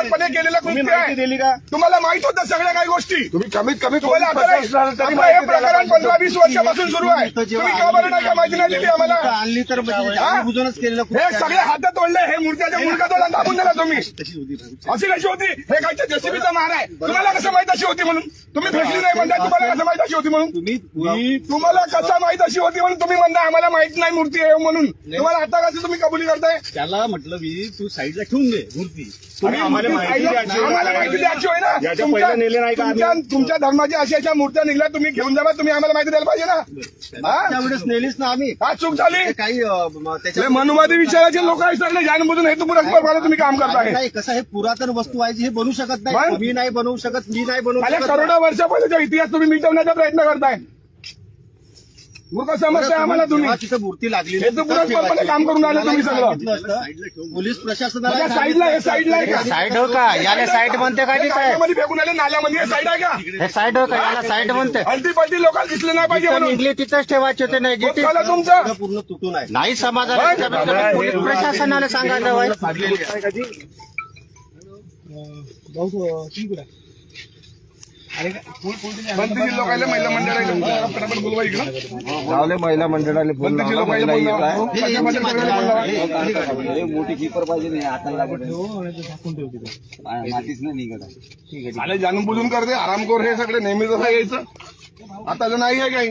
निष्पक्षपातपणे केलेलं कृत्य आहे. तुम्हाला माहित होतं सगळ्या काही गोष्टी. तुम्ही कमीत कमी तुम्हाला आपलं हे प्रकरण 15-20 वर्षापासून सुरू आहे. तुम्ही का बरं नाही का माहिती नाही दिली आम्हाला? आणली तर बुजूनच केलेलं हे सगळे हातात तोडले. हे मूर्त्याच्या मुलगा दाबून दिला तुम्ही. अशी कशी होती? हे काय जेसीबीचा मार आहे. तुम्हाला कसं माहित अशी होती म्हणून? तुम्ही भेटली नाही म्हणता. तुम्हाला कसं माहित अशी होती म्हणून? तुम्हाला कसं माहित अशी होती म्हणून तुम्ही म्हणता आम्हाला माहित नाही मूर्ती आहे म्हणून. तुम्हाला आता कसं तुम्ही कबुली करताय? त्याला म्हटलं मी तू साईडला ठेवून दे मूर्ती. आम्हाला माहिती द्यायची होय ना. तुमच्या धर्माची अशा मूर्त्या निघल्या तुम्ही घेऊन जावा. तुम्ही आम्हाला माहिती द्यायला पाहिजे ना. त्यावेळेस नेलीच ना आम्ही. हा चूक झाली. काही मनुवादी विचाराचे लोक आहे सगळे जाणबुजून हेतुपूर्वक तुम्ही काम करताय. नाही कसं हे पुरातन वस्तू आहे हे बनवू शकत नाही. तुम्ही नाही बनवू शकत, मी नाही बनवू शकत. करोडो वर्ष पहिलेचा इतिहास तुम्ही मिटवण्याचा प्रयत्न करताय. मूर्ख समजताय आम्हाला तुम्ही. तिथं मूर्ती लागली हेतुपूर्वकपणे काम करून आले तुम्ही सगळं. पोलीस प्रशासनाला साईडला हे साईडला आहे का? साईड हो का? याला साईड म्हणते का? नाल्यामध्ये फेकून आले. नाल्यामध्ये साईड आहे का? हे साईड हो का? याला साईड म्हणते. हलती पलटी लोकांना दिसले नाही पाहिजे म्हणून. निघली तिथंच ठेवायचे होते. नाही जिथे झालं तुमचं पूर्ण तुटून आहे. नाही समाजाला पोलीस प्रशासनाला सांगायचं वाईट. बंदची लोकांना महिला मंडळ बोलवा इकडं. महिला मंडळाला मोठी कीपर पाहिजे नाही हाताला मातीच नाही निघत. आले जाणून बुजून करते. आरामखोर हे सगळे नेहमीच असं यायचं. आता तर नाही आहे काही.